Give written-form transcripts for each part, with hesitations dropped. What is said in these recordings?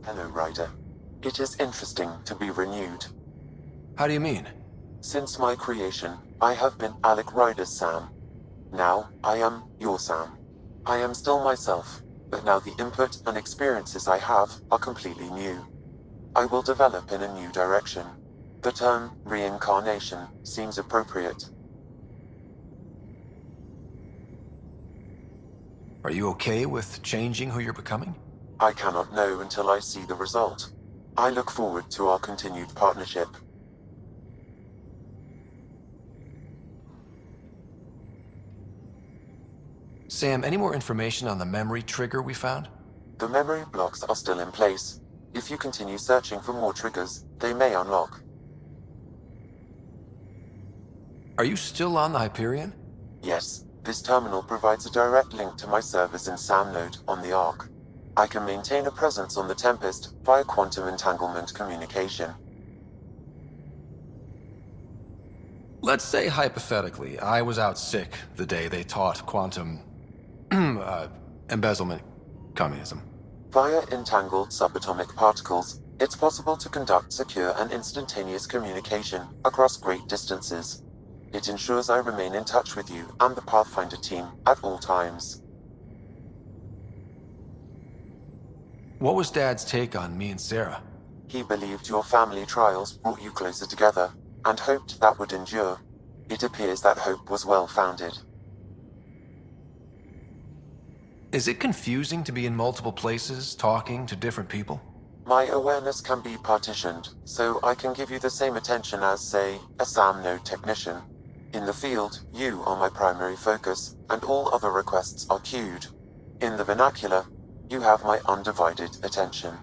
Hello, Ryder. It is interesting to be renewed. How do you mean? Since my creation, I have been Alec Ryder's Sam. Now, I am your Sam. I am still myself, but now the input and experiences I have are completely new. I will develop in a new direction. The term reincarnation seems appropriate. Are you okay with changing who you're becoming? I cannot know until I see the result. I look forward to our continued partnership. Sam, any more information on the memory trigger we found? The memory blocks are still in place. If you continue searching for more triggers, they may unlock. Are you still on the Hyperion? Yes, this terminal provides a direct link to my servers in SAM node on the Ark. I can maintain a presence on the Tempest via quantum entanglement communication. Let's say hypothetically, I was out sick the day they taught quantum embezzlement communism. Via entangled subatomic particles, it's possible to conduct secure and instantaneous communication across great distances. It ensures I remain in touch with you and the Pathfinder team at all times. What was Dad's take on me and Sarah? He believed your family trials brought you closer together, and hoped that would endure. It appears that hope was well-founded. Is it confusing to be in multiple places, talking to different people? My awareness can be partitioned, so I can give you the same attention as, say, a SAM node technician. In the field, you are my primary focus, and all other requests are queued. In the vernacular, you have my undivided attention.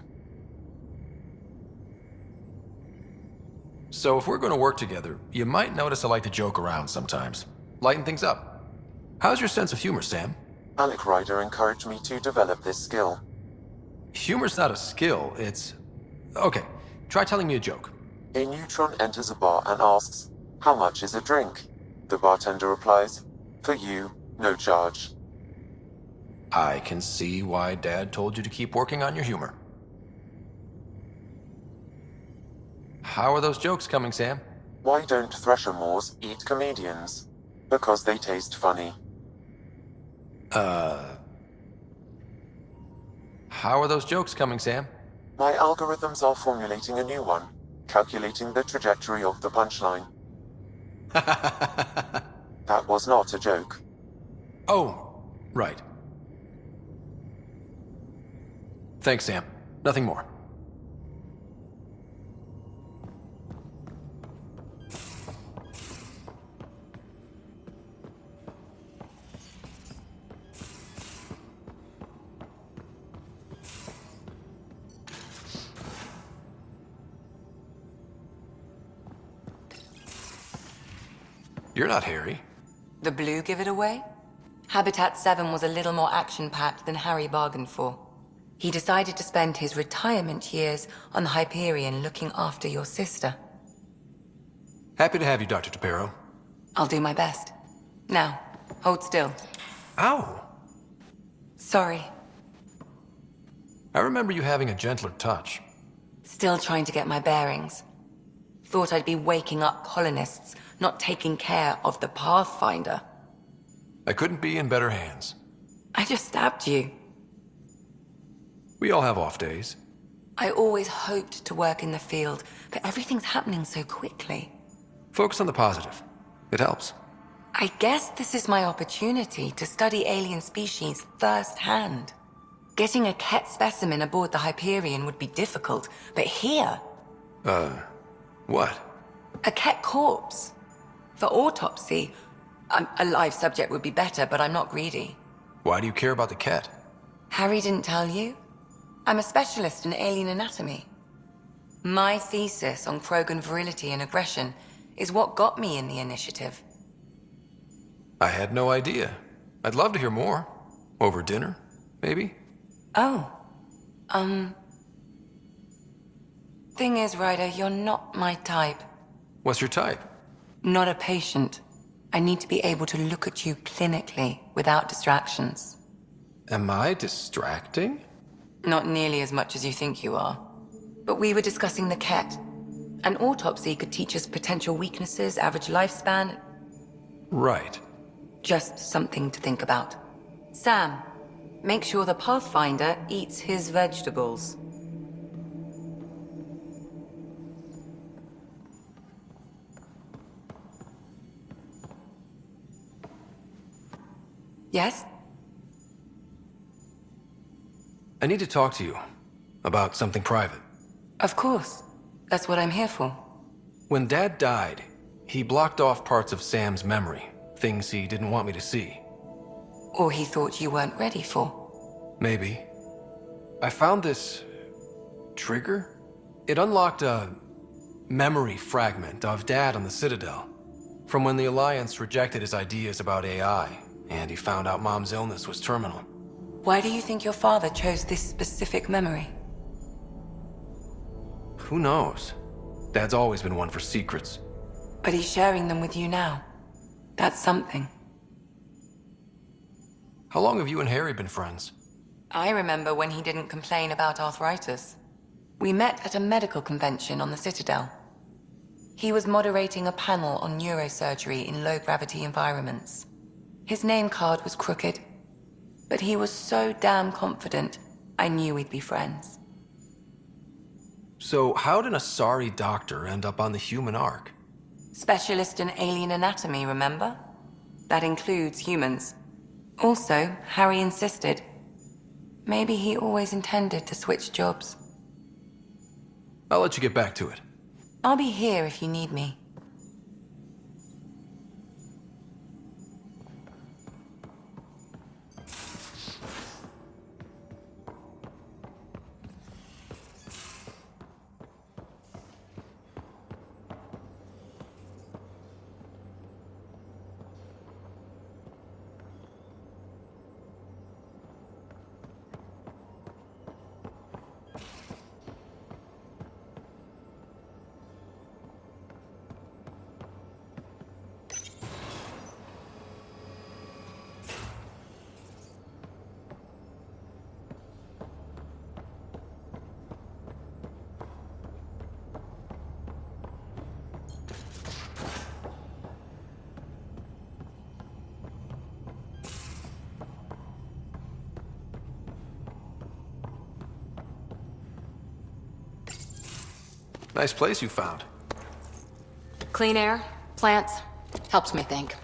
So if we're going to work together, you might notice I like to joke around sometimes. Lighten things up. How's your sense of humor, Sam? Alec Ryder encouraged me to develop this skill. Humor's not a skill, it's... Okay, try telling me a joke. A neutron enters a bar and asks, "How much is a drink?" The bartender replies, "For you, no charge." I can see why Dad told you to keep working on your humor. How are those jokes coming, Sam? Why don't Thresher Moors eat comedians? Because they taste funny. How are those jokes coming, Sam? My algorithms are formulating a new one, calculating the trajectory of the punchline. That was not a joke. Oh, right. Thanks, Sam. Nothing more. You're not Harry. The blue give it away? Habitat 7 was a little more action-packed than Harry bargained for. He decided to spend his retirement years on the Hyperion looking after your sister. Happy to have you, Dr. DePero. I'll do my best. Now, hold still. Ow! Sorry. I remember you having a gentler touch. Still trying to get my bearings. Thought I'd be waking up colonists, not taking care of the Pathfinder. I couldn't be in better hands. I just stabbed you. We all have off days. I always hoped to work in the field, but everything's happening so quickly. Focus on the positive. It helps. I guess this is my opportunity to study alien species firsthand. Getting a Ket specimen aboard the Hyperion would be difficult, but here... What? A Ket corpse. For autopsy, a live subject would be better, but I'm not greedy. Why do you care about the cat? Harry didn't tell you? I'm a specialist in alien anatomy. My thesis on Krogan virility and aggression is what got me in the initiative. I had no idea. I'd love to hear more. Over dinner, maybe? Oh. Thing is, Ryder, you're not my type. What's your type? Not a patient. I need to be able to look at you clinically without distractions. Am I distracting? Not nearly as much as you think you are. But we were discussing the Ket. An autopsy could teach us potential weaknesses, average lifespan. Right. Just something to think about. Sam, make sure the Pathfinder eats his vegetables. Yes? I need to talk to you about something private. Of course. That's what I'm here for. When Dad died, he blocked off parts of Sam's memory, things he didn't want me to see. Or he thought you weren't ready for. Maybe. I found this trigger. It unlocked a memory fragment of Dad on the Citadel, from when the Alliance rejected his ideas about AI, and he found out Mom's illness was terminal. Why do you think your father chose this specific memory? Who knows? Dad's always been one for secrets. But he's sharing them with you now. That's something. How long have you and Harry been friends? I remember when he didn't complain about arthritis. We met at a medical convention on the Citadel. He was moderating a panel on neurosurgery in low-gravity environments. His name card was crooked, but he was so damn confident, I knew we'd be friends. So how'd an Asari doctor end up on the human Ark? Specialist in alien anatomy, remember? That includes humans. Also, Harry insisted. Maybe he always intended to switch jobs. I'll let you get back to it. I'll be here if you need me. Nice place you found. Clean air, plants, helps me think.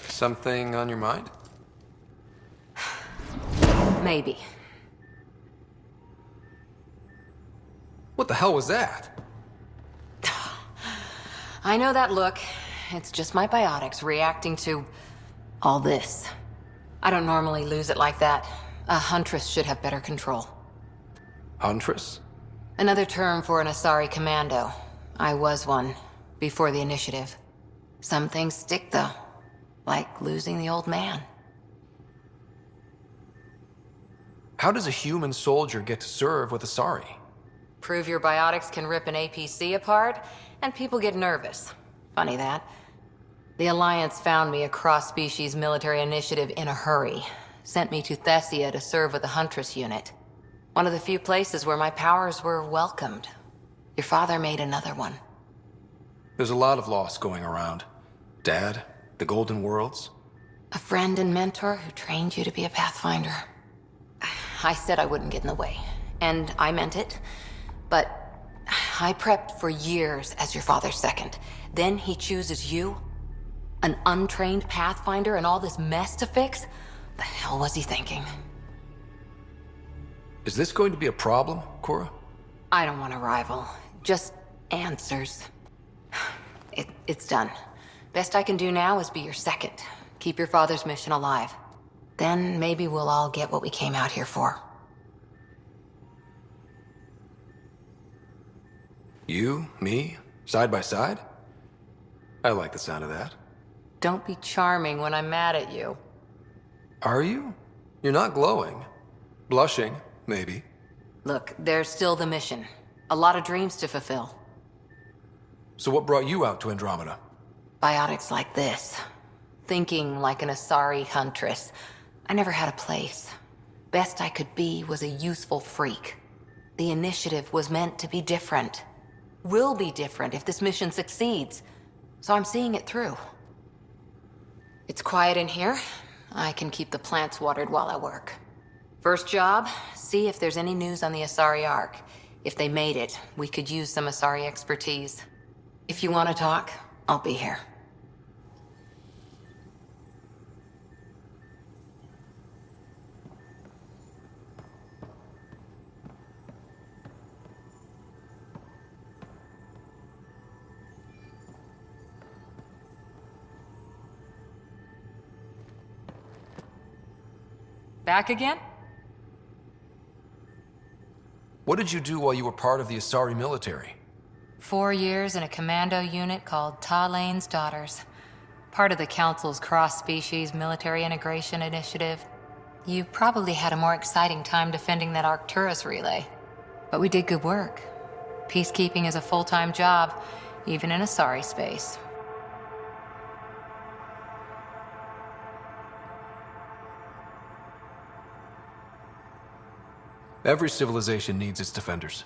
Something on your mind? Maybe. What the hell was that? I know that look. It's just my biotics reacting to all this. I don't normally lose it like that. A huntress should have better control. Huntress? Another term for an Asari commando. I was one, before the initiative. Some things stick, though. Like losing the old man. How does a human soldier get to serve with Asari? Prove your biotics can rip an APC apart, and people get nervous. Funny that. The Alliance found me a cross-species military initiative in a hurry. Sent me to Thessia to serve with the Huntress unit. One of the few places where my powers were welcomed. Your father made another one. There's a lot of loss going around. Dad, the Golden Worlds. A friend and mentor who trained you to be a Pathfinder. I said I wouldn't get in the way, and I meant it. But I prepped for years as your father's second. Then he chooses you? An untrained Pathfinder and all this mess to fix? The hell was he thinking? Is this going to be a problem, Cora? I don't want a rival. Just answers. It's done. Best I can do now is be your second. Keep your father's mission alive. Then maybe we'll all get what we came out here for. You, me, side by side? I like the sound of that. Don't be charming when I'm mad at you. Are you? You're not glowing. Blushing, maybe. Look, there's still the mission. A lot of dreams to fulfill. So what brought you out to Andromeda? Biotics like this. Thinking like an Asari huntress. I never had a place. Best I could be was a useful freak. The initiative was meant to be different. Will be different if this mission succeeds. So I'm seeing it through. It's quiet in here. I can keep the plants watered while I work. First job, see if there's any news on the Asari Ark. If they made it, we could use some Asari expertise. If you want to talk, I'll be here. Back again? What did you do while you were part of the Asari military? 4 years in a commando unit called Talane's Daughters. Part of the Council's cross-species military integration initiative. You probably had a more exciting time defending that Arcturus relay. But we did good work. Peacekeeping is a full-time job, even in Asari space. Every civilization needs its defenders.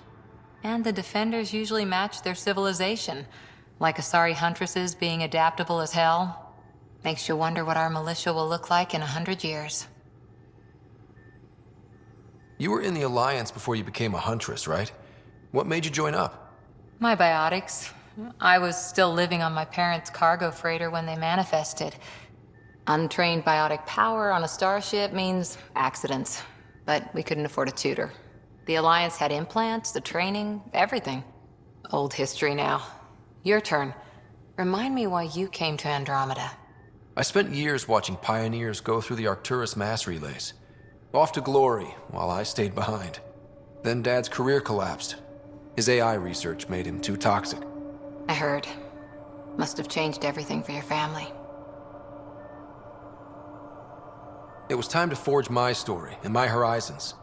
And the defenders usually match their civilization, like Asari huntresses being adaptable as hell. Makes you wonder what our militia will look like in 100 years. You were in the Alliance before you became a huntress, right? What made you join up? My biotics. I was still living on my parents' cargo freighter when they manifested. Untrained biotic power on a starship means accidents. But we couldn't afford a tutor. The Alliance had implants, the training, everything. Old history now. Your turn. Remind me why you came to Andromeda. I spent years watching pioneers go through the Arcturus mass relays. Off to glory, while I stayed behind. Then Dad's career collapsed. His AI research made him too toxic. I heard. Must have changed everything for your family. It was time to forge my story and my horizons,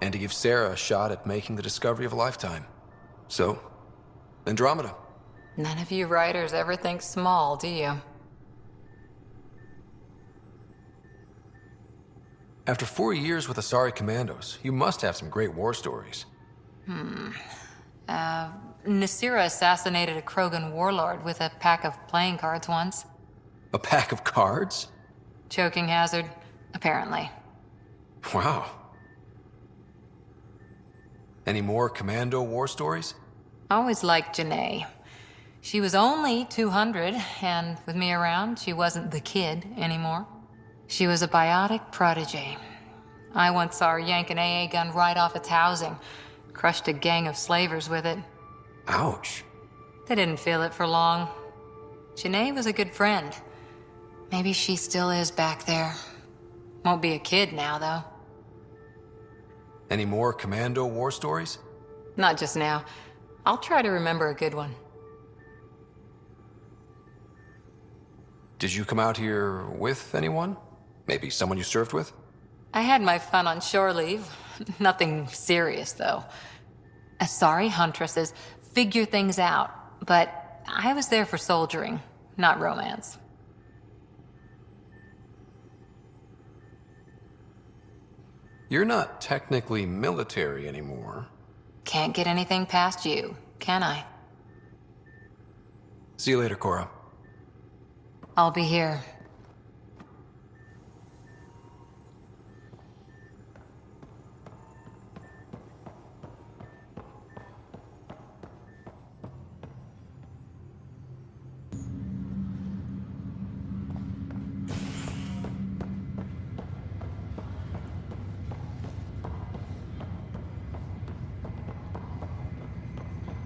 and to give Sarah a shot at making the discovery of a lifetime. So, Andromeda. None of you writers ever think small, do you? After 4 years with Asari Commandos, you must have some great war stories. Nasira assassinated a Krogan warlord with a pack of playing cards once. A pack of cards? Choking hazard, apparently. Wow. Any more Commando war stories? Always liked Janae. She was only 200, and with me around, she wasn't the kid anymore. She was a biotic prodigy. I once saw her yank an AA gun right off its housing, crushed a gang of slavers with it. Ouch. They didn't feel it for long. Janae was a good friend. Maybe she still is back there. Won't be a kid now, though. Any more Commando war stories? Not just now. I'll try to remember a good one. Did you come out here with anyone? Maybe someone you served with? I had my fun on shore leave. Nothing serious, though. Asari huntresses figure things out, but I was there for soldiering, not romance. You're not technically military anymore. Can't get anything past you, can I? See you later, Cora. I'll be here.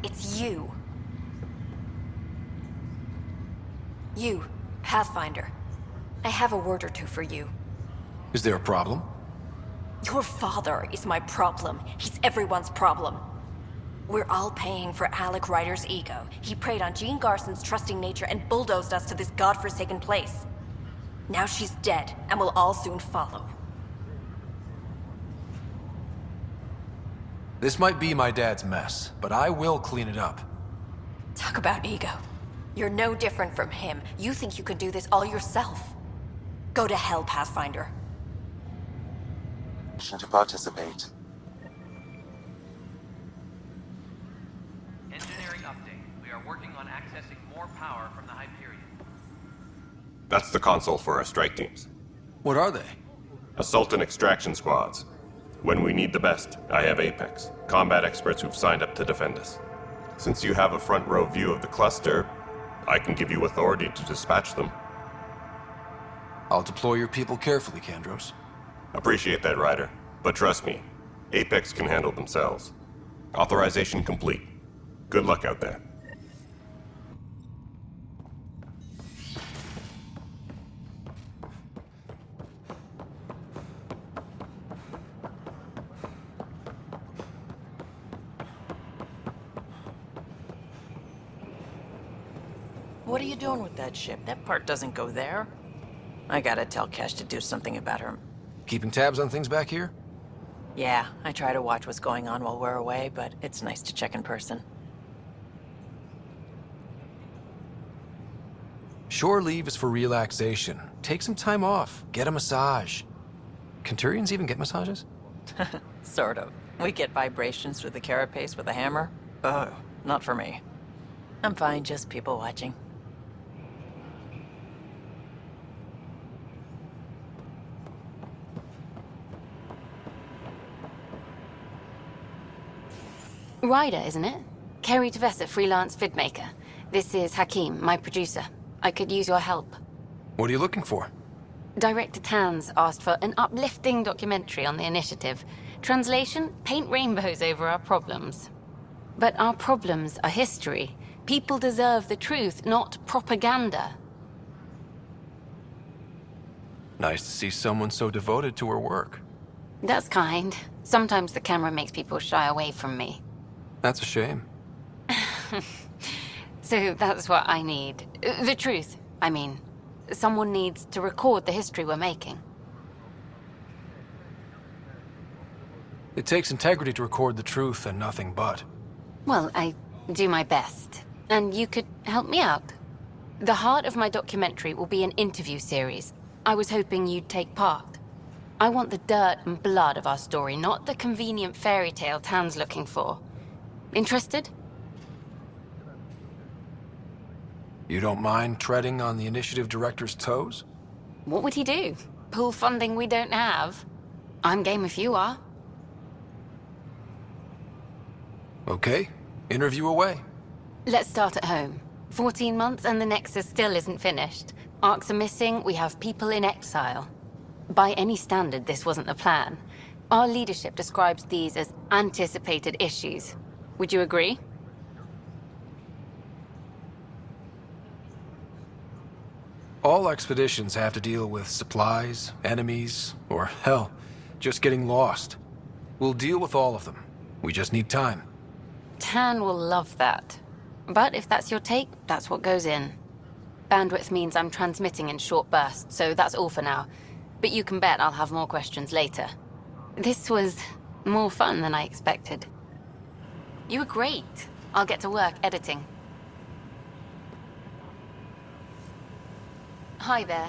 It's you. You, Pathfinder. I have a word or two for you. Is there a problem? Your father is my problem. He's everyone's problem. We're all paying for Alec Ryder's ego. He preyed on Jean Garson's trusting nature and bulldozed us to this godforsaken place. Now she's dead, and we'll all soon follow. This might be my dad's mess, but I will clean it up. Talk about ego. You're no different from him. You think you can do this all yourself. Go to hell, Pathfinder. permission to participate. Engineering update. We are working on accessing more power from the Hyperion. That's the console for our strike teams. What are they? Assault and extraction squads. When we need the best, I have Apex, combat experts who've signed up to defend us. Since you have a front row view of the cluster, I can give you authority to dispatch them. I'll deploy your people carefully, Kandros. Appreciate that, Ryder. But trust me, Apex can handle themselves. Authorization complete. Good luck out there. What are you doing with that ship? That part doesn't go there. I gotta tell Kesh to do something about her. Keeping tabs on things back here? Yeah, I try to watch what's going on while we're away, but it's nice to check in person. Shore leave is for relaxation. Take some time off. Get a massage. Can Turians even get massages? Sort of. We get vibrations through the carapace with a hammer. Ugh, not for me. I'm fine, just people watching. Ryder, isn't it? Kerry Tavessa, freelance vidmaker. This is Hakim, my producer. I could use your help. What are you looking for? Director Tans asked for an uplifting documentary on the initiative. Translation, paint rainbows over our problems. But our problems are history. People deserve the truth, not propaganda. Nice to see someone so devoted to her work. That's kind. Sometimes the camera makes people shy away from me. That's a shame. So that's what I need. The truth, I mean. Someone needs to record the history we're making. It takes integrity to record the truth and nothing but. Well, I do my best. And you could help me out. The heart of my documentary will be an interview series. I was hoping you'd take part. I want the dirt and blood of our story, not the convenient fairy tale Tan's looking for. Interested? You don't mind treading on the initiative director's toes? What would he do? Pool funding we don't have? I'm game if you are. Okay, interview away. Let's start at home. 14 months and the Nexus still isn't finished. Arcs are missing, we have people in exile. By any standard, this wasn't the plan. Our leadership describes these as anticipated issues. Would you agree? All expeditions have to deal with supplies, enemies, or hell, just getting lost. We'll deal with all of them. We just need time. Tan will love that. But if that's your take, that's what goes in. Bandwidth means I'm transmitting in short bursts, so that's all for now. But you can bet I'll have more questions later. This was more fun than I expected. You were great. I'll get to work editing. Hi there.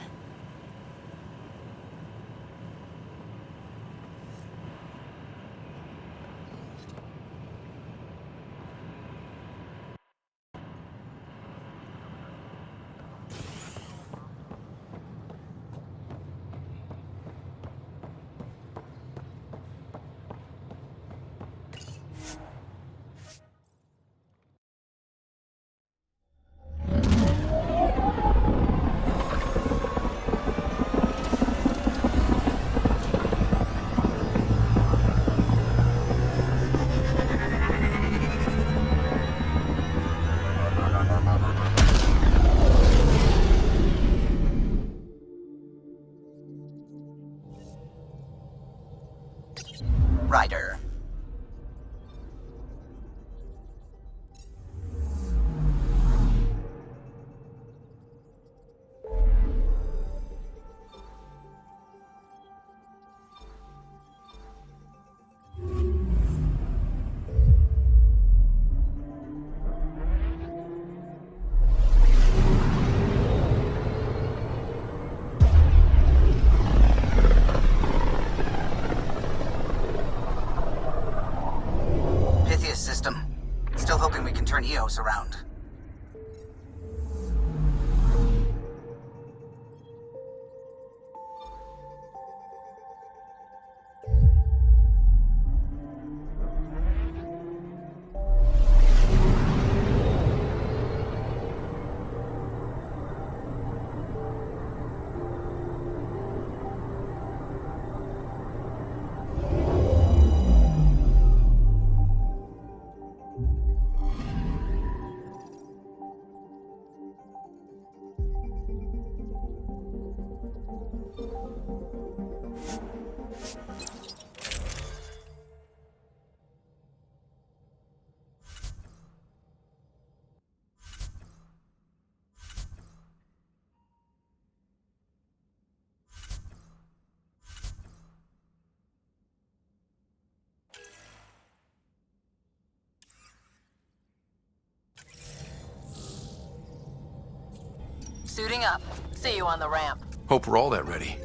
Loading up. See you on the ramp. Hope we're all that ready.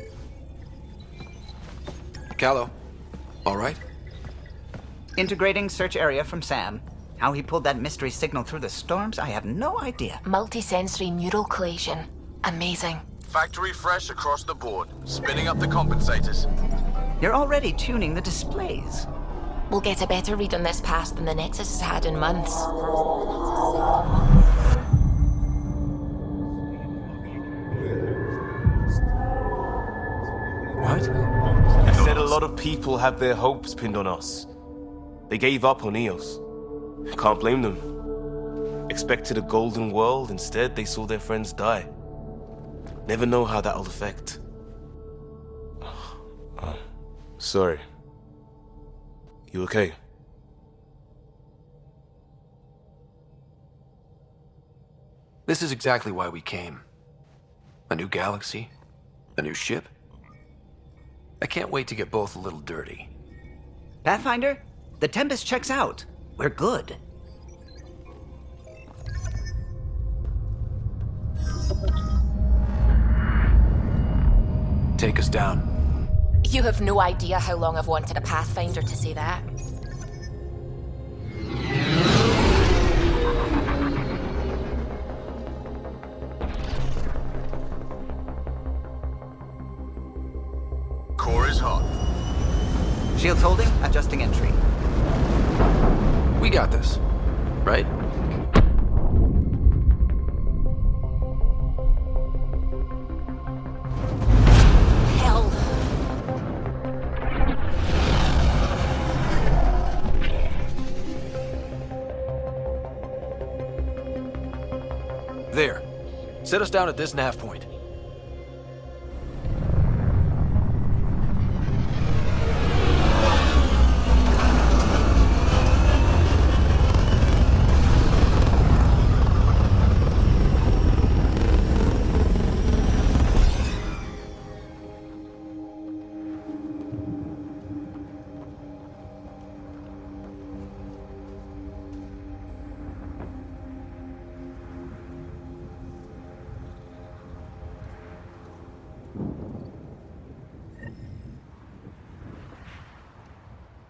Callow, all right? Integrating search area from Sam. How he pulled that mystery signal through the storms, I have no idea. Multisensory neural collation. Amazing. Factory fresh across the board. Spinning up the compensators. You're already tuning the displays. We'll get a better read on this pass than the Nexus has had in months. What? I said a lot of people have their hopes pinned on us. They gave up on Eos. Can't blame them. Expected a golden world, instead they saw their friends die. Never know how that'll affect. Sorry. You okay? This is exactly why we came. A new galaxy, a new ship. I can't wait to get both a little dirty. Pathfinder, the Tempest checks out. We're good. Take us down. You have no idea how long I've wanted a Pathfinder to say that. Core is hot. Shields holding, adjusting entry. We got this, right? Hell. There. Set us down at this nav point.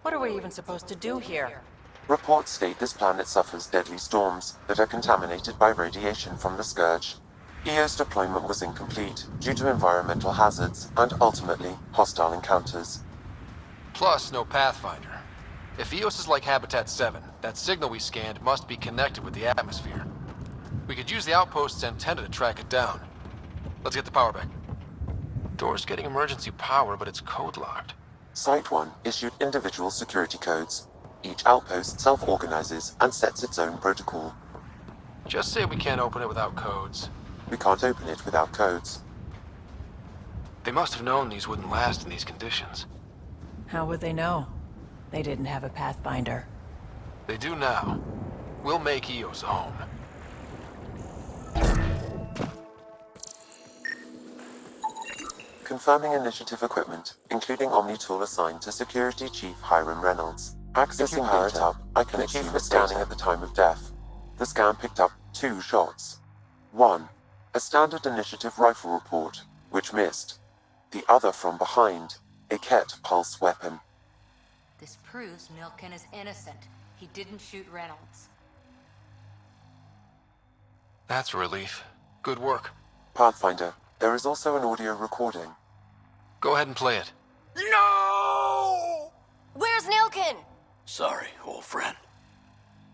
What are we even supposed to do here? Reports state this planet suffers deadly storms that are contaminated by radiation from the Scourge. EO's deployment was incomplete due to environmental hazards and ultimately hostile encounters. Plus, no Pathfinder. If EOS is like Habitat 7, that signal we scanned must be connected with the atmosphere. We could use the outpost's antenna to track it down. Let's get the power back. Door's getting emergency power, but it's code-locked. Site 1 issued individual security codes. Each outpost self-organizes and sets its own protocol. Just say we can't open it without codes. We can't open it without codes. They must have known these wouldn't last in these conditions. How would they know? They didn't have a Pathfinder. They do now. We'll make EOS a home. Confirming initiative equipment, including Omni-tool assigned to Security Chief Hiram Reynolds. Accessing power it up, I can achieve the scanning at the time of death. The scan picked up 2 shots. 1. A standard initiative rifle report, which missed. The other from behind, a Ket pulse weapon. This proves Milken is innocent. He didn't shoot Reynolds. That's a relief. Good work. Pathfinder, there is also an audio recording. Go ahead and play it. No! Where's Nilkin? Sorry, old friend.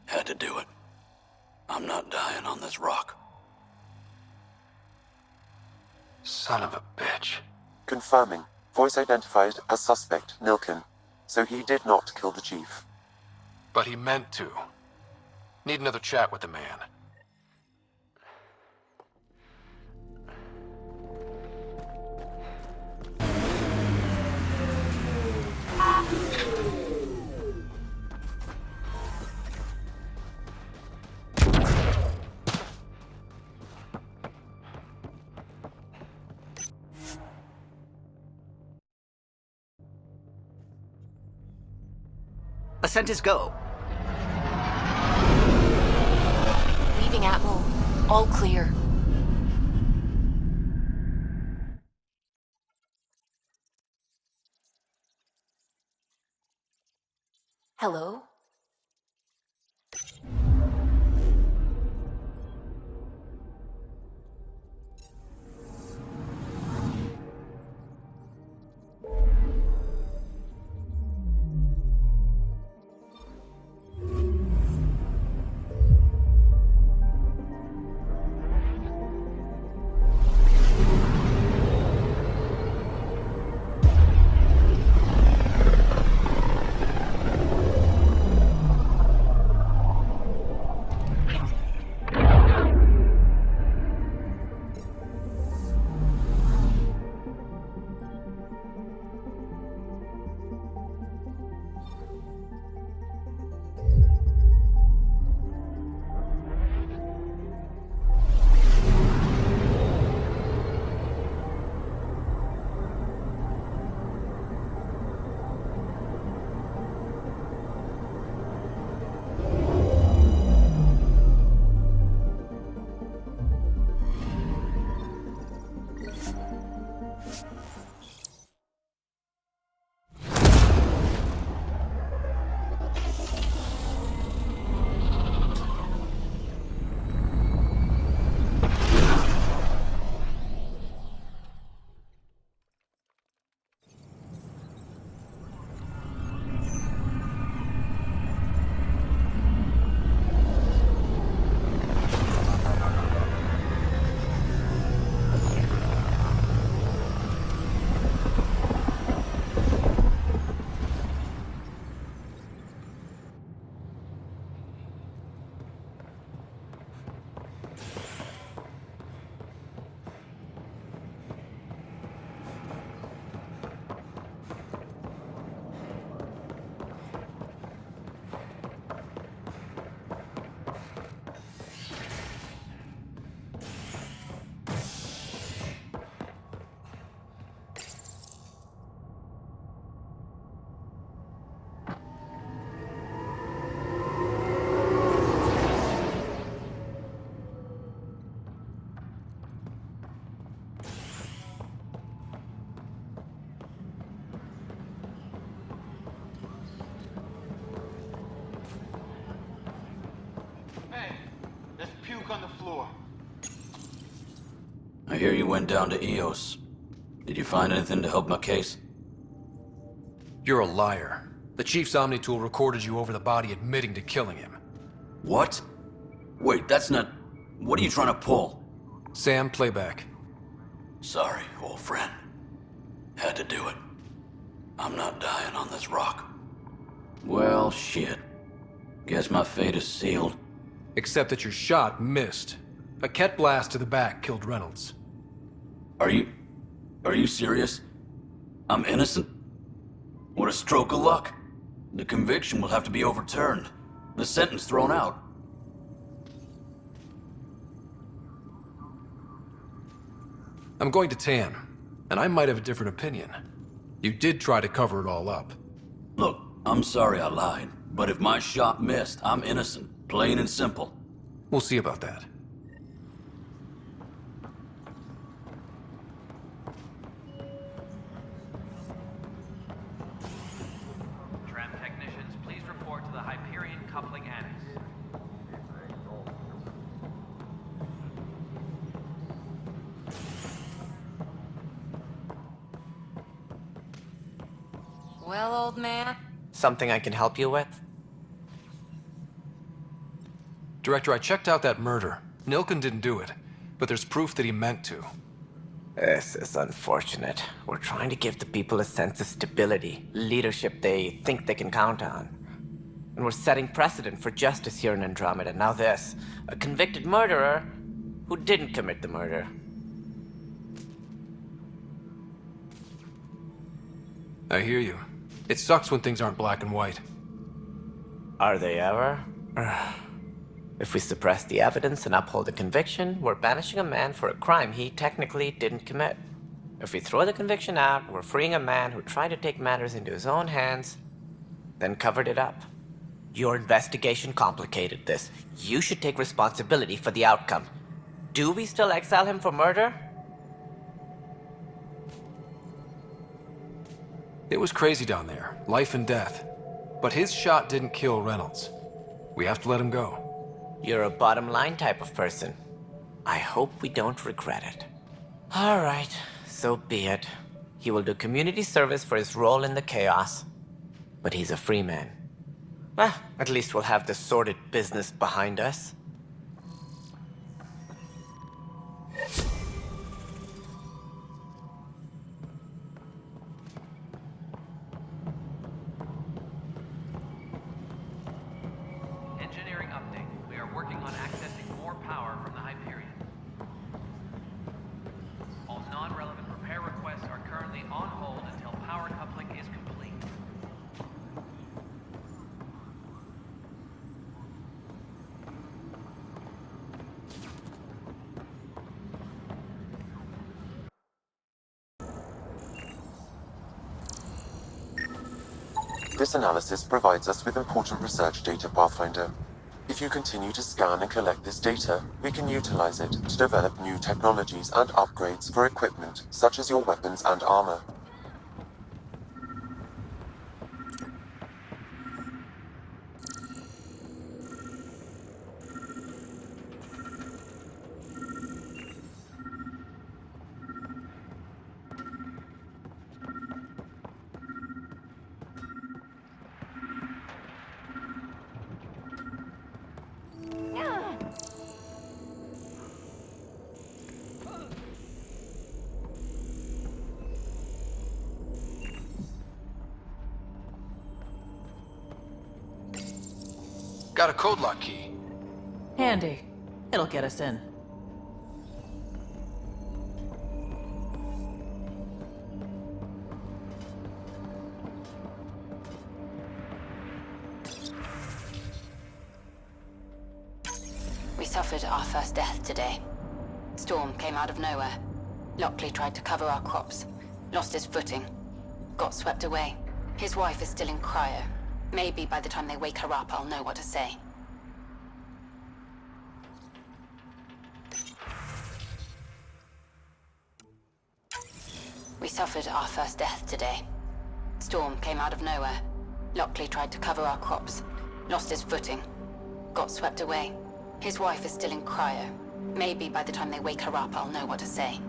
Had to do it. I'm not dying on this rock. Son of a bitch. Confirming. Voice identified as suspect Nilkin. So he did not kill the chief. But he meant to. Need another chat with the man. Ascent is go. Leaving Atmo. All clear. Hello? On the floor. I hear you went down to EOS. Did you find anything to help my case? You're a liar. The Chief's Omni-tool recorded you over the body admitting to killing him. What? Wait, that's not... What are you trying to pull? Sam, playback. Sorry, old friend. Had to do it. I'm not dying on this rock. Well, shit. Guess my fate is sealed. Except that your shot missed. A Ket blast to the back killed Reynolds. Are you serious? I'm innocent? What a stroke of luck. The conviction will have to be overturned. The sentence thrown out. I'm going to Tan, and I might have a different opinion. You did try to cover it all up. Look, I'm sorry I lied, but if my shot missed, I'm innocent. Plain and simple. We'll see about that. Tram technicians, please report to the Hyperion Coupling Annex. Well, old man? Something I can help you with? Director, I checked out that murder. Nilken didn't do it, but there's proof that he meant to. This is unfortunate. We're trying to give the people a sense of stability, leadership they think they can count on. And we're setting precedent for justice here in Andromeda. Now this, a convicted murderer who didn't commit the murder. I hear you. It sucks when things aren't black and white. Are they ever? If we suppress the evidence and uphold the conviction, we're banishing a man for a crime he technically didn't commit. If we throw the conviction out, we're freeing a man who tried to take matters into his own hands, then covered it up. Your investigation complicated this. You should take responsibility for the outcome. Do we still exile him for murder? It was crazy down there, life and death. But his shot didn't kill Reynolds. We have to let him go. You're a bottom line type of person. I hope we don't regret it. All right, so be it. He will do community service for his role in the chaos. But he's a free man. Ah, at least we'll have the sordid business behind us. Engineering update. We are working on accessing more power from the Hyperion. All non-relevant repair requests are currently on hold until power coupling is complete. This analysis provides us with important research data, Pathfinder. If you continue to scan and collect this data, we can utilize it to develop new technologies and upgrades for equipment, such as your weapons and armor. Got a code lock key. Handy. It'll get us in. We suffered our first death today. Storm came out of nowhere. Lockley tried to cover our crops. Lost his footing. Got swept away. His wife is still in cryo. Maybe by the time they wake her up, I'll know what to say. We suffered our first death today. Storm came out of nowhere. Lockley tried to cover our crops. Lost his footing. Got swept away. His wife is still in cryo. Maybe by the time they wake her up, I'll know what to say.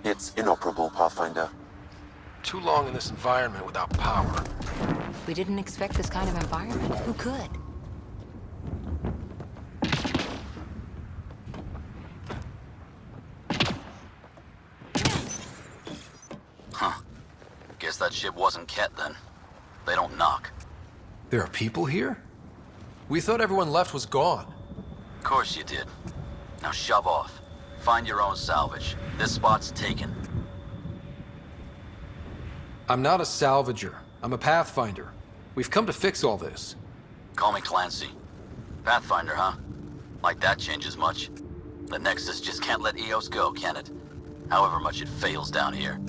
It's inoperable, Pathfinder. Too long in this environment without power. We didn't expect this kind of environment. Who could? Huh. Guess that ship wasn't Ket then. They don't knock. There are people here? We thought everyone left was gone. Of course you did. Now shove off. Find your own salvage. This spot's taken. I'm not a salvager. I'm a Pathfinder. We've come to fix all this. Call me Clancy. Pathfinder, huh? Like that changes much. The Nexus just can't let EOS go, can it? However much it fails down here.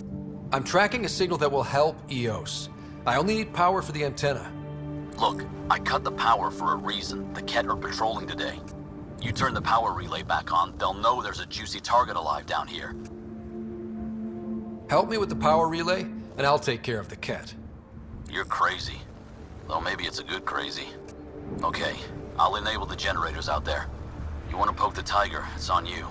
I'm tracking a signal that will help EOS. I only need power for the antenna. Look, I cut the power for a reason. The Ket are patrolling today. You turn the power relay back on, they'll know there's a juicy target alive down here. Help me with the power relay, and I'll take care of the Ket. You're crazy. Though maybe it's a good crazy. Okay, I'll enable the generators out there. You want to poke the tiger, it's on you.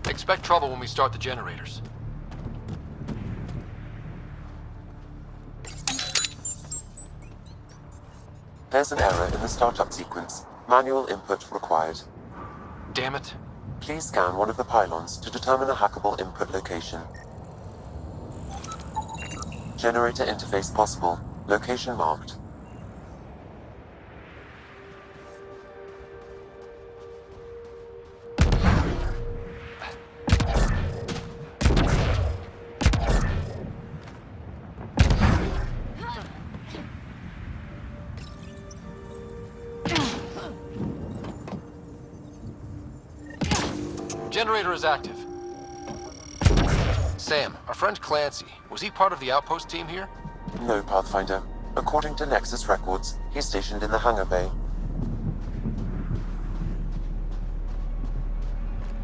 Expect trouble when we start the generators. There's an error in the startup sequence. Manual input required. Damn it. Please scan one of the pylons to determine a hackable input location. Generator interface possible. Location marked. Generator is active. Sam, our friend Clancy, was he part of the outpost team here? No, Pathfinder. According to Nexus records, he's stationed in the hangar bay.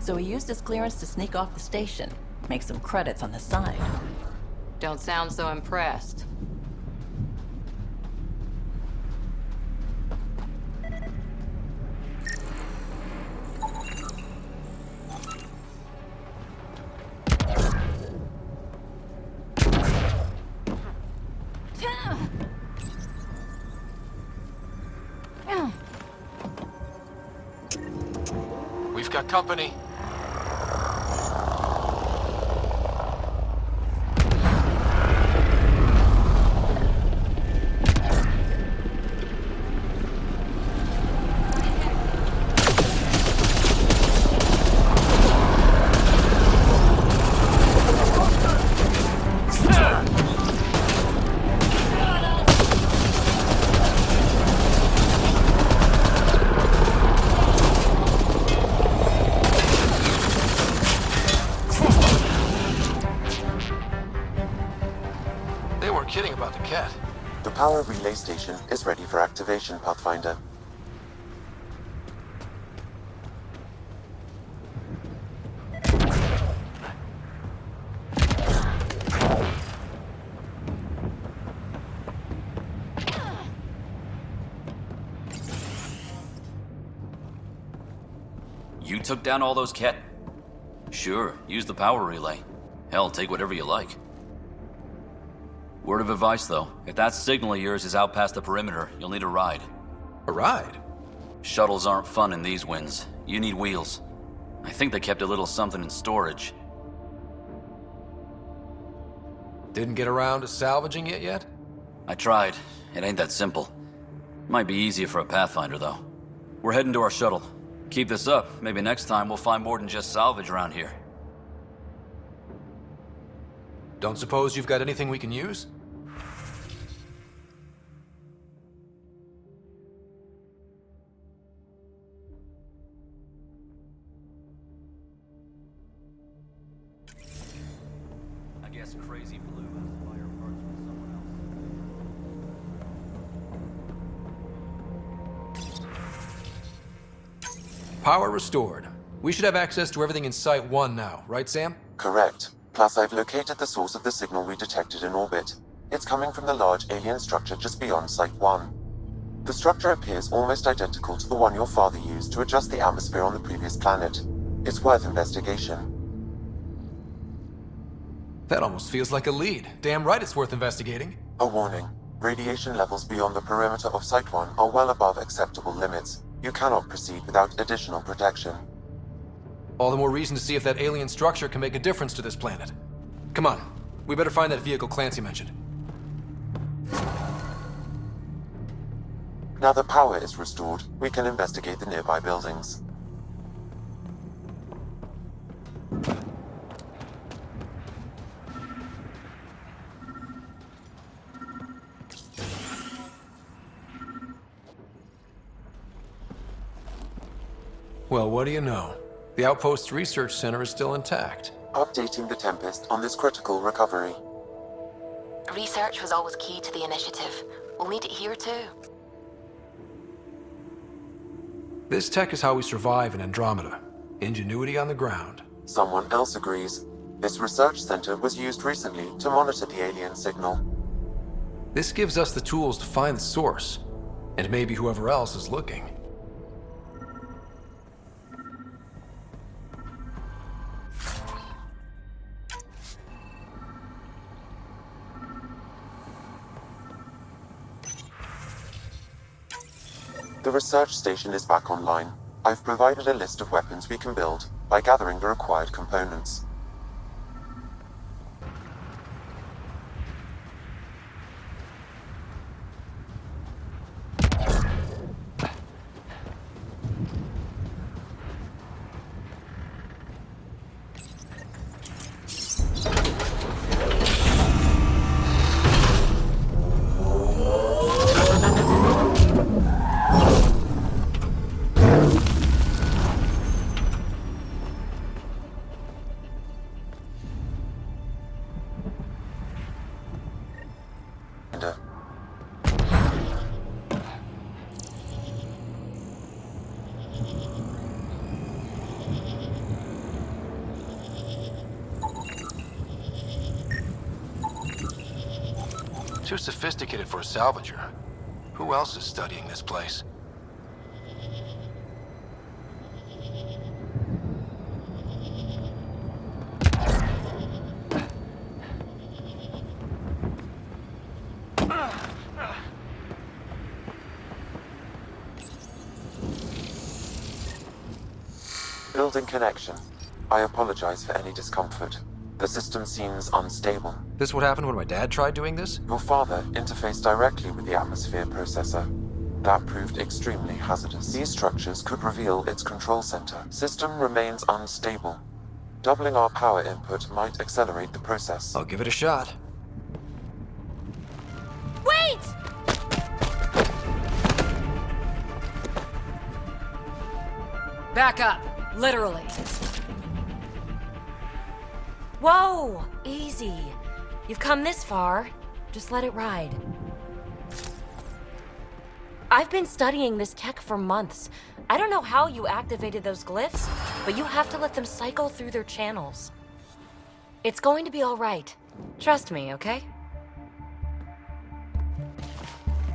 So he used his clearance to sneak off the station, make some credits on the side. Don't sound so impressed. We've got company. They weren't kidding about the cat. The power relay station is ready for activation, Pathfinder. You took down all those cat... Sure, use the power relay. Hell, take whatever you like. Word of advice, though. If that signal of yours is out past the perimeter, you'll need a ride. A ride? Shuttles aren't fun in these winds. You need wheels. I think they kept a little something in storage. Didn't get around to salvaging it yet? I tried. It ain't that simple. Might be easier for a Pathfinder, though. We're heading to our shuttle. Keep this up. Maybe next time we'll find more than just salvage around here. Don't suppose you've got anything we can use? I guess Crazy Blue has to buy her parts from someone else. Power restored. We should have access to everything in Site 1 now, right, Sam? Correct. Plus, I've located the source of the signal we detected in orbit. It's coming from the large alien structure just beyond Site 1. The structure appears almost identical to the one your father used to adjust the atmosphere on the previous planet. It's worth investigation. That almost feels like a lead. Damn right it's worth investigating. A warning. Radiation levels beyond the perimeter of Site 1 are well above acceptable limits. You cannot proceed without additional protection. All the more reason to see if that alien structure can make a difference to this planet. Come on, we better find that vehicle Clancy mentioned. Now that power is restored, we can investigate the nearby buildings. Well, what do you know? The Outpost Research Center is still intact. Updating the Tempest on this critical recovery. Research was always key to the initiative. We'll need it here too. This tech is how we survive in Andromeda. Ingenuity on the ground. Someone else agrees. This research center was used recently to monitor the alien signal. This gives us the tools to find the source, and maybe whoever else is looking. The research station is back online. I've provided a list of weapons we can build by gathering the required components. Too sophisticated for a salvager. Who else is studying this place? Building connection. I apologize for any discomfort. The system seems unstable. This what happened when my dad tried doing this? Your father interfaced directly with the atmosphere processor. That proved extremely hazardous. These structures could reveal its control center. System remains unstable. Doubling our power input might accelerate the process. I'll give it a shot. Wait! Back up. Literally. Whoa! Easy. You've come this far. Just let it ride. I've been studying this tech for months. I don't know how you activated those glyphs, but you have to let them cycle through their channels. It's going to be all right. Trust me, okay?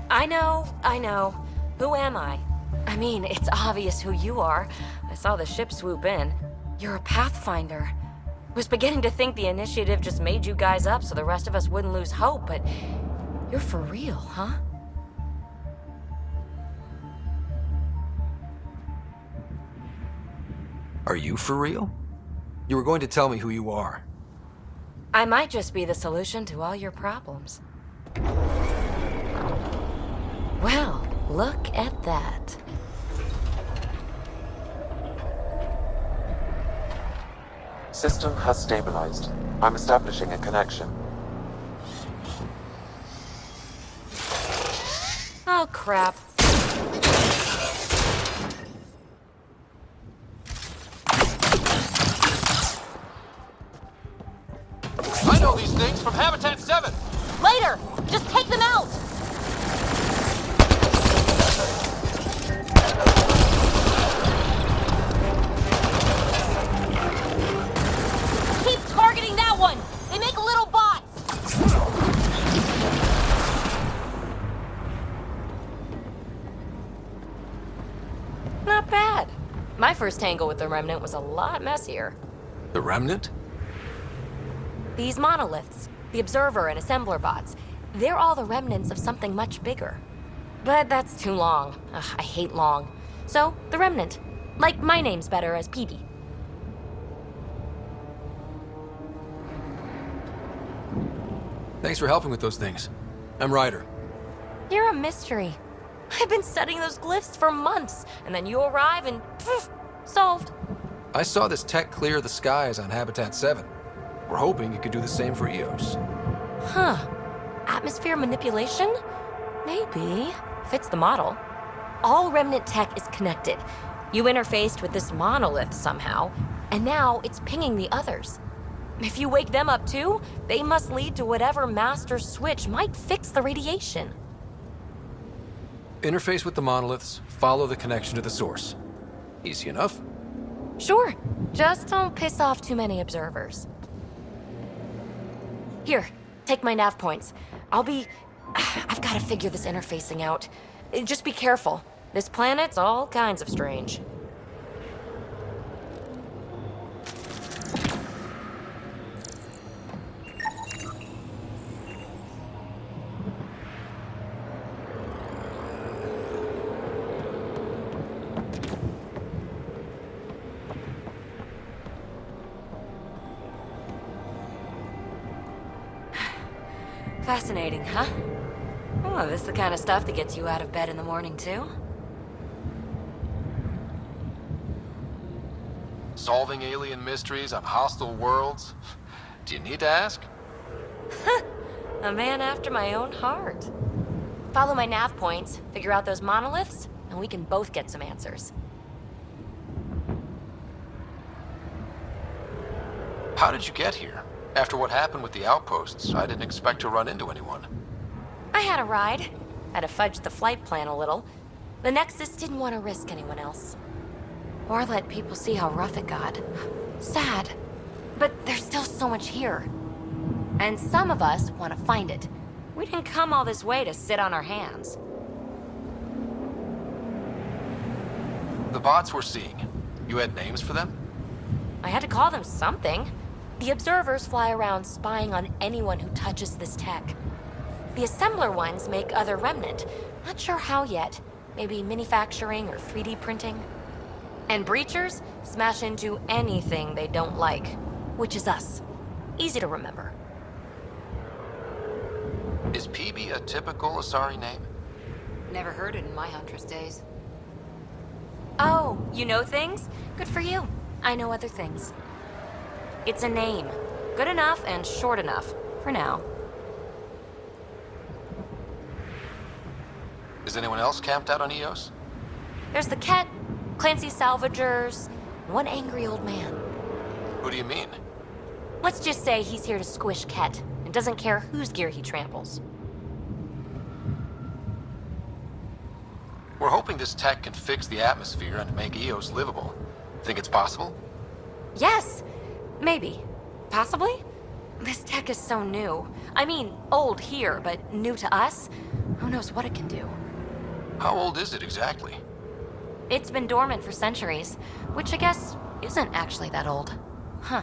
I know. Who am I? I mean, it's obvious who you are. I saw the ship swoop in. You're a Pathfinder. Was beginning to think the initiative just made you guys up so the rest of us wouldn't lose hope, but you're for real, huh? Are you for real? You were going to tell me who you are. I might just be the solution to all your problems. Well, look at that. System has stabilized. I'm establishing a connection. Oh, crap. I know these things from Habitat 7! Later! Just take them out! Keep targeting that one! They make little bots! Not bad. My first tangle with the Remnant was a lot messier. The Remnant? These monoliths, the Observer and Assembler bots, they're all the remnants of something much bigger. But that's too long. Ugh, I hate long. So, the Remnant. Like, my name's better as PB. Thanks for helping with those things. I'm Ryder. You're a mystery. I've been studying those glyphs for months, and then you arrive and poof, solved. I saw this tech clear the skies on Habitat 7. We're hoping it could do the same for EOS. Huh. Atmosphere manipulation? Maybe. Fits the model. All Remnant tech is connected. You interfaced with this monolith somehow, and now it's pinging the others. If you wake them up too, they must lead to whatever master switch might fix the radiation. Interface with the monoliths, follow the connection to the source. Easy enough. Sure. Just don't piss off too many observers. Here, take my nav points. I've got to figure this interfacing out. Just be careful. This planet's all kinds of strange. Fascinating, huh? Oh, this is the kind of stuff that gets you out of bed in the morning, too? Solving alien mysteries on hostile worlds? Do you need to ask? A man after my own heart. Follow my nav points, figure out those monoliths, and we can both get some answers. How did you get here? After what happened with the outposts, I didn't expect to run into anyone. I had a ride. Had to fudge the flight plan a little. The Nexus didn't want to risk anyone else. Or let people see how rough it got. Sad. But there's still so much here. And some of us want to find it. We didn't come all this way to sit on our hands. The bots we're seeing, you had names for them? I had to call them something. The observers fly around spying on anyone who touches this tech. The assembler ones make other remnant. Not sure how yet. Maybe manufacturing or 3D printing. And breachers smash into anything they don't like, which is us. Easy to remember. Is PB a typical Asari name? Never heard it in my Huntress days. Oh, you know things? Good for you. I know other things. It's a name. Good enough and short enough. For now. Is anyone else camped out on Eos? There's the Ket, Clancy Salvagers, and one angry old man. Who do you mean? Let's just say he's here to squish Ket, and doesn't care whose gear he tramples. We're hoping this tech can fix the atmosphere and make Eos livable. Think it's possible? Yes! Maybe. Possibly? This tech is so new. I mean, old here, but new to us? Who knows what it can do? How old is it exactly? It's been dormant for centuries, which I guess isn't actually that old. Huh.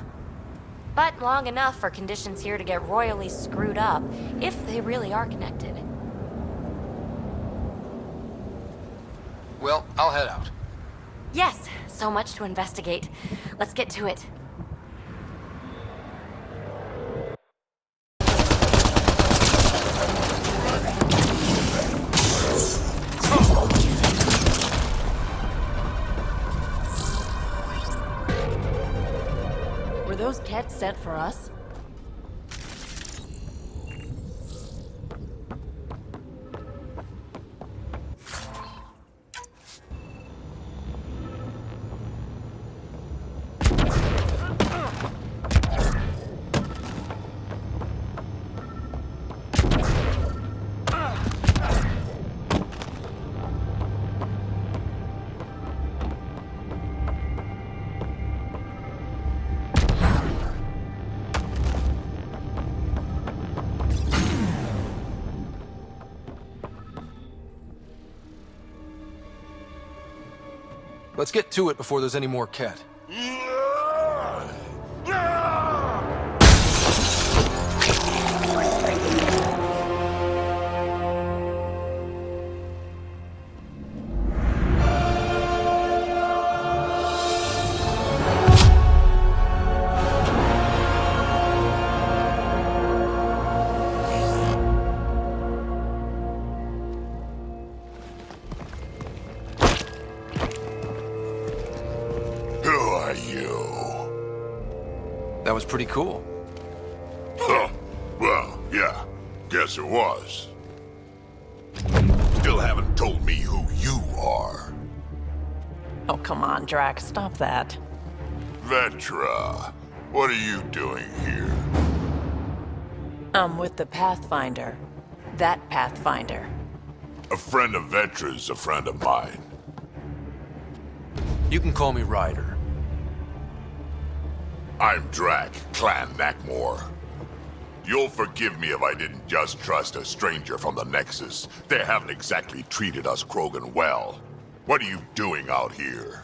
But long enough for conditions here to get royally screwed up, if they really are connected. Well, I'll head out. Yes, so much to investigate. Let's get to it. Were those Kets sent for us? Let's get to it before there's any more Ket. That was pretty cool. Huh. Well, yeah. Guess it was. Still haven't told me who you are. Oh, come on, Drax. Stop that. Vetra, what are you doing here? I'm with the Pathfinder. That Pathfinder. A friend of Vetra's a friend of mine. You can call me Ryder. I'm Drac, Clan Nakmor. You'll forgive me if I didn't just trust a stranger from the Nexus. They haven't exactly treated us Krogan well. What are you doing out here?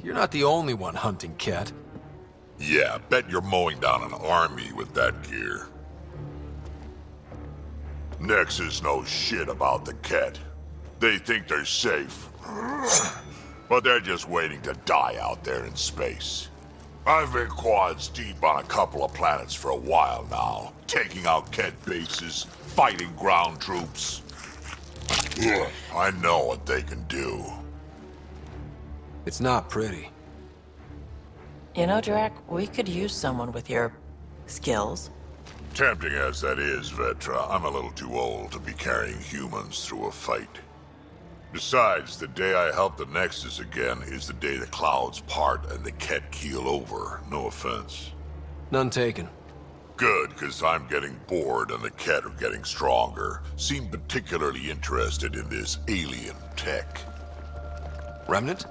You're not the only one hunting Ket. Yeah, bet you're mowing down an army with that gear. Nexus knows shit about the Ket. They think they're safe. But they're just waiting to die out there in space. I've been quads deep on a couple of planets for a while now, taking out Ket bases, fighting ground troops. Ugh, I know what they can do. It's not pretty. You know, Drac, we could use someone with your skills. Tempting as that is, Vetra, I'm a little too old to be carrying humans through a fight. Besides, the day I help the Nexus again is the day the clouds part and the Ket keel over. No offense. None taken. Good, because I'm getting bored and the Ket are getting stronger. Seem particularly interested in this alien tech. Remnant?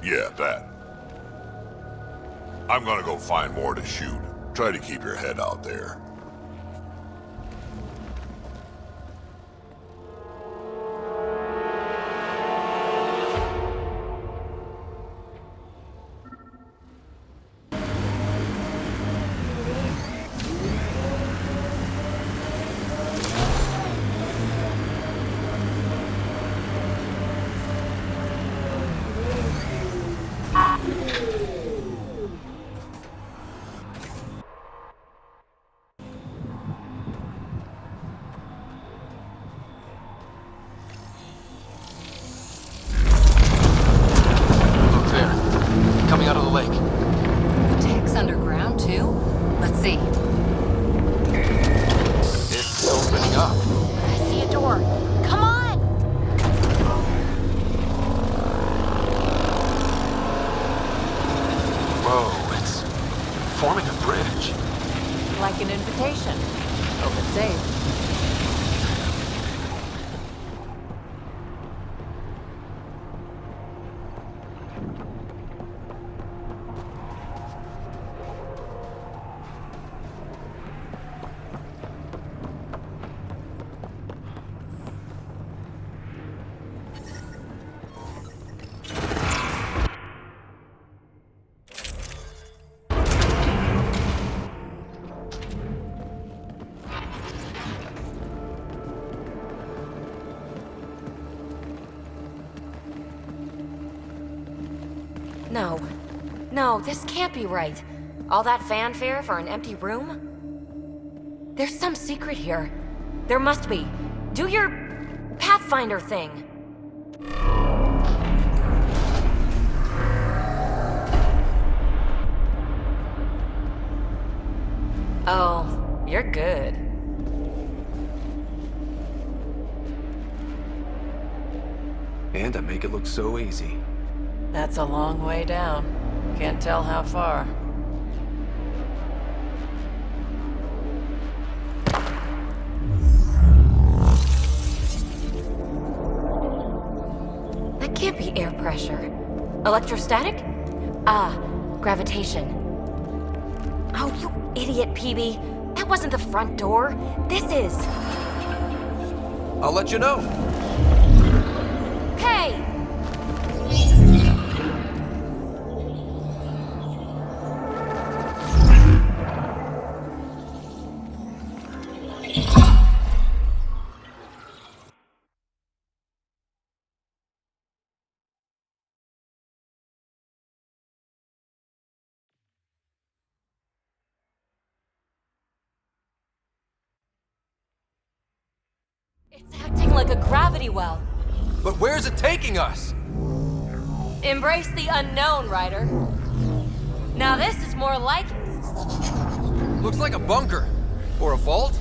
Yeah, that. I'm gonna go find more to shoot. Try to keep your head out there. Look there. Coming out of the lake. The tech's underground, too? Let's see. It's opening up. I see a door. Come on! Whoa, it's forming a bridge. Like an invitation. Hope it's safe. No. No, this can't be right. All that fanfare for an empty room? There's some secret here. There must be. Do your Pathfinder thing. Oh, you're good. And I make it look so easy. That's a long way down. Can't tell how far. That can't be air pressure. Electrostatic? Ah, gravitation. Oh, you idiot, PB. That wasn't the front door. This is. I'll let you know. Hey! It's acting like a gravity well. But where's it taking us? Embrace the unknown, Ryder. Now this is more like it. Looks like a bunker. Or a vault?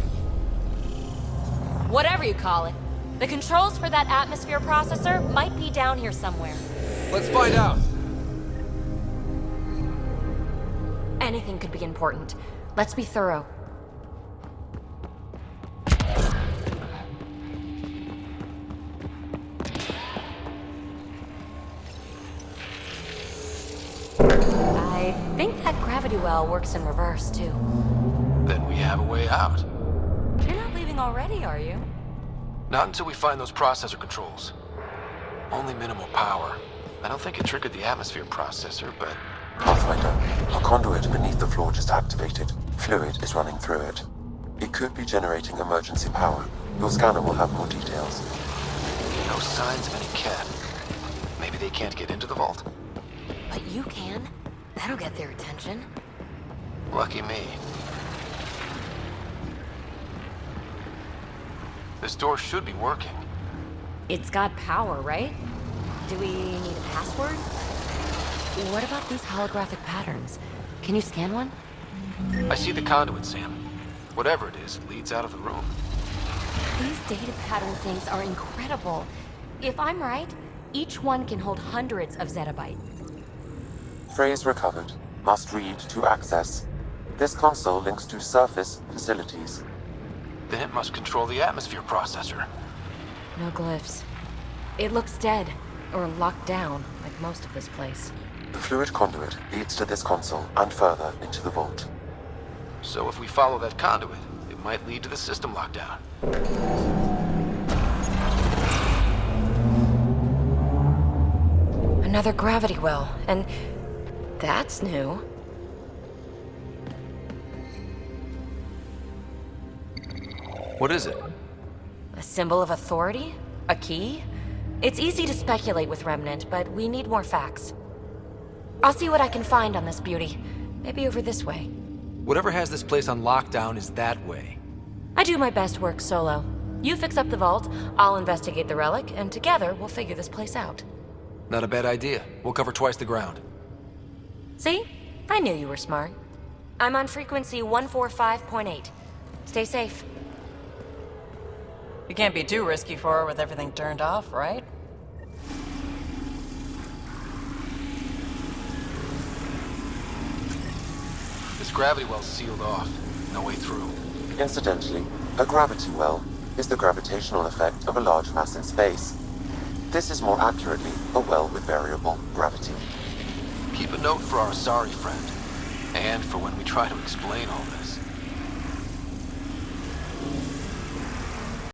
Whatever you call it. The controls for that atmosphere processor might be down here somewhere. Let's find out. Anything could be important. Let's be thorough. I think that gravity well works in reverse, too. Then we have a way out. You're not leaving already, are you? Not until we find those processor controls. Only minimal power. I don't think it triggered the atmosphere processor, but... Pathfinder, a conduit beneath the floor just activated. Fluid is running through it. It could be generating emergency power. Your scanner will have more details. No signs of any cat. Maybe they can't get into the vault? But you can. That'll get their attention. Lucky me. This door should be working. It's got power, right? Do we need a password? What about these holographic patterns? Can you scan one? I see the conduit, Sam. Whatever it is, it leads out of the room. These data pattern things are incredible. If I'm right, each one can hold hundreds of zettabyte. Phrase recovered. Must read to access. This console links to surface facilities. Then it must control the atmosphere processor. No glyphs. It looks dead, or locked down, like most of this place. The fluid conduit leads to this console and further into the vault. So if we follow that conduit, it might lead to the system lockdown. Another gravity well, and that's new. What is it? A symbol of authority? A key? It's easy to speculate with Remnant, but we need more facts. I'll see what I can find on this beauty. Maybe over this way. Whatever has this place on lockdown is that way. I do my best work solo. You fix up the vault, I'll investigate the relic, and together we'll figure this place out. Not a bad idea. We'll cover twice the ground. See? I knew you were smart. I'm on frequency 145.8. Stay safe. You can't be too risky for her with everything turned off, right? This gravity well's sealed off. No way through. Incidentally, a gravity well is the gravitational effect of a large mass in space. This is more accurately a well with variable gravity. Keep a note for our sorry friend. And for when we try to explain all this.